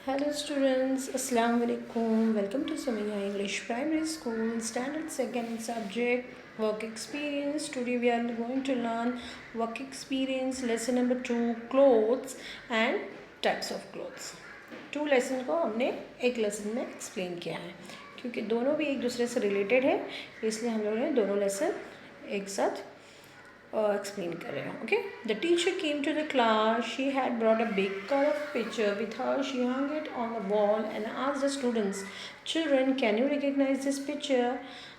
Hello students, Assalamu alaikum. Welcome to Sumaya English Primary School Standard 2nd subject Work Experience. Today we are going to learn Work Experience lesson number 2 Clothes and Types of Clothes. 2 lesson को हमने एक lesson में explain किया है क्योंकि दोनों भी एक दूसरे से रिलेटेड है, इसलिए हम लोगों ने दोनों लेसन एक साथ explain कर रहे हैं. Okay, the teacher came to the class. She had brought a big color picture with her. She hung it on the wall and asked the students, children, can you recognize this picture?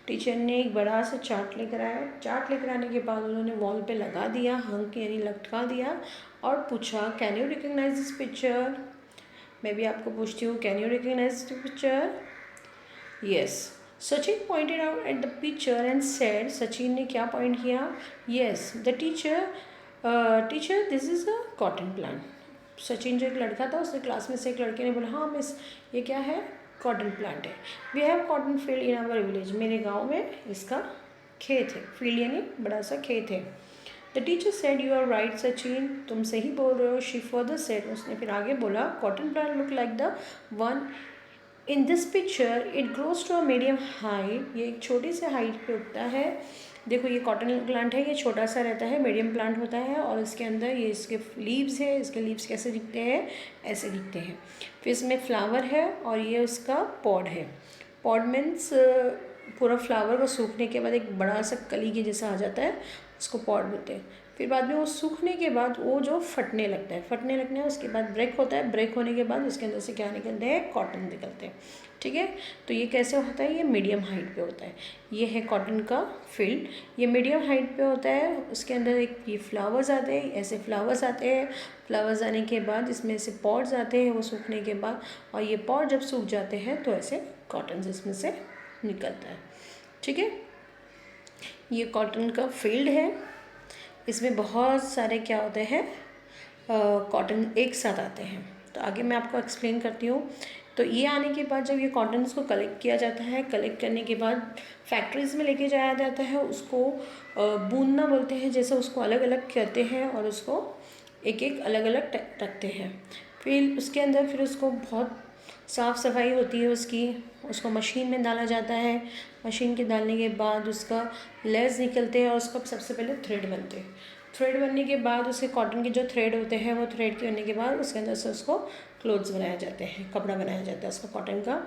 Teacher ने एक बड़ा सा chart लेकर आया. Chart लेकर आने के बाद उन्होंने वॉल पे लगा दिया, हंग यानी लटका दिया और पूछा, can you recognise this picture? मैं भी आपको पूछती हूँ, can you recognise this picture? Yes. Sachin pointed out at the picture and said, Sachin ने क्या पॉइंट किया? Yes, the teacher, this is a cotton plant. Sachin जो एक लड़का था, उसने क्लास में से एक लड़के ने बोला, हाँ मिस, ये क्या है? कॉटन प्लांट है. We have cotton field in our village. मेरे गांव में इसका खेत है. फील्ड यानी बड़ा सा खेत है. The teacher said, you are right Sachin, तुम सही बोल रहे हो. शी फर्दर सेड, उसने फिर आगे बोला, cotton plant look like the one in this picture. It grows to a medium height. ये एक छोटी से हाइट पे उगता है. देखो ये कॉटन प्लांट है, ये छोटा सा रहता है, मीडियम प्लांट होता है और इसके अंदर ये इसके लीव्स है. इसके लीव्स कैसे दिखते हैं? ऐसे दिखते हैं. फिर इसमें फ्लावर है और ये उसका पॉड है. पॉड मीन्स पूरा फ्लावर को सूखने के बाद एक बड़ा सा कली के जैसा आ जाता है, उसको पॉड बोलते हैं. फिर बाद में वो सूखने के बाद वो जो फटने लगता है, उसके बाद ब्रेक होता है. ब्रेक होने के बाद उसके अंदर से क्या निकलते हैं? कॉटन निकलते हैं. ठीक है, तो ये कैसे होता है? ये मीडियम हाइट पे होता है. ये है कॉटन का फील्ड. ये मीडियम हाइट पे होता है. उसके अंदर एक ये फ्लावर्स आते हैं, ऐसे फ्लावर्स आते हैं. फ्लावर्स आने के बाद इसमें से पॉड्स आते हैं वो सूखने के बाद, और ये पॉड जब सूख जाते हैं तो ऐसे कॉटन इसमें से निकलता है. ठीक है, ये कॉटन का फील्ड है. इसमें बहुत सारे क्या होते हैं? कॉटन एक साथ आते हैं. तो आगे मैं आपको एक्सप्लेन करती हूँ. तो ये आने के बाद जब ये कॉटन्स को कलेक्ट किया जाता है, कलेक्ट करने के बाद फैक्ट्रीज़ में लेके जाया जाता है. उसको बूनना बोलते हैं, जैसे उसको अलग अलग करते हैं और उसको एक एक अलग अलग रखते हैं. फिर उसके अंदर फिर उसको बहुत साफ़ सफाई होती है उसको मशीन में डाला जाता है. मशीन के डालने के बाद उसका लेस निकलते हैं और उसका सबसे पहले थ्रेड बनते हैं. थ्रेड बनने के बाद उसके कॉटन के जो थ्रेड होते हैं वो थ्रेड के बनने के बाद उसके अंदर से उसको क्लोथ्स बनाए जाते हैं, कपड़ा बनाया जाता है उसका कॉटन का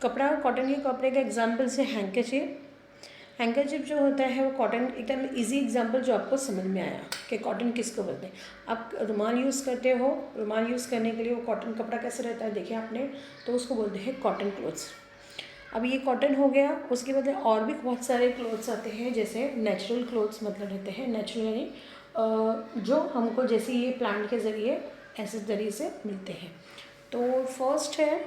कपड़ा. कॉटन के कपड़े का एग्जाम्पल से हैंकरचीफ. हैंकरचीफ जो होता है वो कॉटन, एकदम इजी एग्जांपल जो आपको समझ में आया कि कॉटन किसको बोलते हैं. आप रुमाल यूज़ करते हो, रुमाल यूज़ करने के लिए वो कॉटन कपड़ा कैसे रहता है देखिए आपने, तो उसको बोलते हैं कॉटन क्लोथ्स. अब ये कॉटन हो गया. उसके बाद और भी बहुत सारे क्लोथ्स आते हैं, जैसे नेचुरल क्लोथ्स मतलब रहते हैं. नेचुरल यानी जो हमको जैसे ये प्लांट के ज़रिए ऐसे ज़रिए से मिलते हैं. तो फर्स्ट है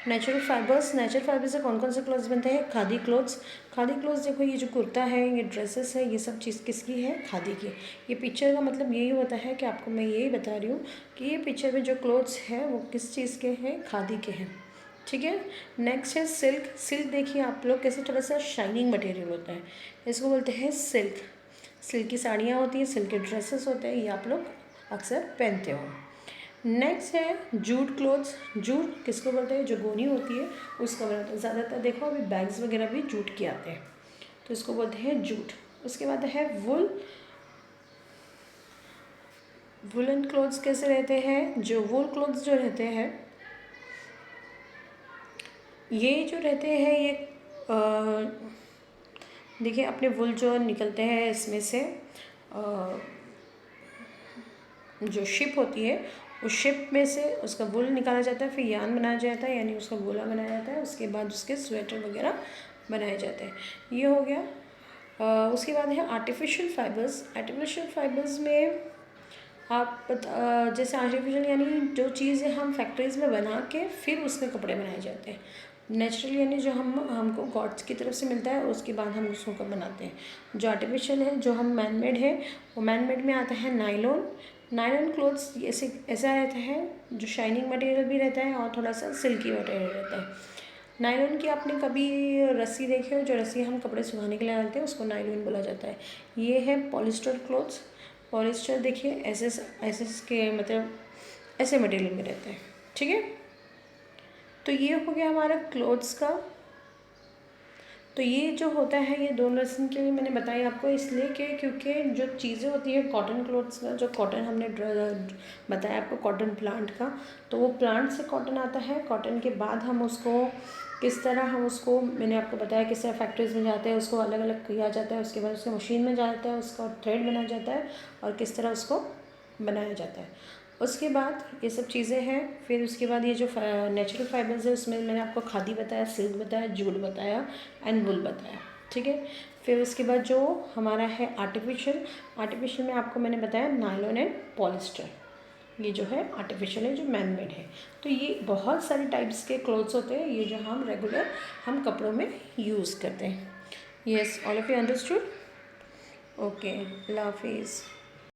नेचुरल फाइबर्स. नेचुरल फाइबर से कौन कौन से क्लोथ्स बनते हैं? खादी क्लोथ्स. खादी क्लोथ्स देखो, ये जो कुर्ता है, ये ड्रेसेस है, ये सब चीज़ किसकी है? खादी की. ये पिक्चर का मतलब यही होता है कि आपको मैं यही बता रही हूँ कि ये पिक्चर में जो क्लोथ्स है वो किस चीज़ के हैं? खादी के हैं. ठीक है. नेक्स्ट है सिल्क. सिल्क देखिए आप लोग कैसे थोड़ा सा शाइनिंग मटेरियल होता है, इसको बोलते हैं सिल्क. सिल्क की साड़ियाँ होती हैं, सिल्क के ड्रेसेस होते हैं, ये आप लोग अक्सर पहनते हो. नेक्स्ट है जूट क्लोथ्स. जूट किसको बोलते हैं? जो गोनी होती है उसका बनाते हैं. ज़्यादातर देखो अभी बैग्स वगैरह भी जूट के आते हैं, तो इसको बोलते हैं जूट. उसके बाद है वुल. वुलन क्लोथ्स कैसे रहते हैं? जो वुल क्लोथ्स जो रहते हैं, ये जो रहते हैं ये देखिए अपने वुल जो निकलते हैं इसमें से जो शिप होती है उस शिप में से उसका वुल निकाला जाता है. फिर यान बनाया जाता है, यानी उसका गोला बनाया जाता है. उसके बाद उसके स्वेटर वगैरह बनाए जाते हैं. ये हो गया. उसके बाद है आर्टिफिशियल फाइबर्स. आर्टिफिशियल फाइबर्स में आप जैसे आर्टिफिशियल यानी जो चीज़ें हम फैक्ट्रीज़ में बना के फिर उसके कपड़े बनाए जाते हैं. नेचुरल यानी जो हमको गॉड्स की तरफ से मिलता है उसके बाद हम उसको कब बनाते हैं. जो आर्टिफिशियल है, जो हम मैन मेड है, वो मैन मेड में आता है नायलॉन. नायलॉन क्लोथ्स ऐसा रहता है जो शाइनिंग मटेरियल भी रहता है और थोड़ा सा सिल्की मटेरियल रहता है. नायलॉन की आपने कभी रस्सी देखी हो? जो रस्सी हम कपड़े सुखाने के लिए डालते हैं उसको नायलॉन बोला जाता है. ये है पॉलिस्टर क्लोथ्स. पॉलिस्टर देखिए ऐसे के मतलब ऐसे मटेरियल में रहता है. ठीक है। तो ये हो गया हमारा क्लोथ्स का। तो ये जो होता है ये 2 लेसन के लिए मैंने बताई आपको, इसलिए कि क्योंकि जो चीज़ें होती हैं कॉटन क्लोथ्स का, जो कॉटन हमने बताया आपको कॉटन प्लांट का, तो वो प्लांट से कॉटन आता है। कॉटन के बाद हम उसको किस तरह हम उसको मैंने आपको बताया किस तरह फैक्ट्रीज़ में जाते हैं, उसको अलग अलग किया जाता है, उसके बाद उसको मशीन में जाता है, उसका थ्रेड बनाया जाता है और किस तरह उसको बनाया जाता है। उसके बाद ये सब चीज़ें हैं। फिर उसके बाद ये जो नेचुरल फाइबर्स है उसमें मैंने आपको खादी बताया, सिल्क बताया, जूट बताया एंड वुल बताया, ठीक है। फिर उसके बाद जो हमारा है आर्टिफिशियल में आपको मैंने बताया नायलॉन एंड पॉलिस्टर, ये जो है आर्टिफिशियल है, जो मैन मेड है। तो ये बहुत सारे टाइप्स के क्लोथ्स होते हैं, ये जो हम रेगुलर हम कपड़ों में यूज़ करते हैं। Yes, all of you understood? Okay, अल्लाह हाफिज़।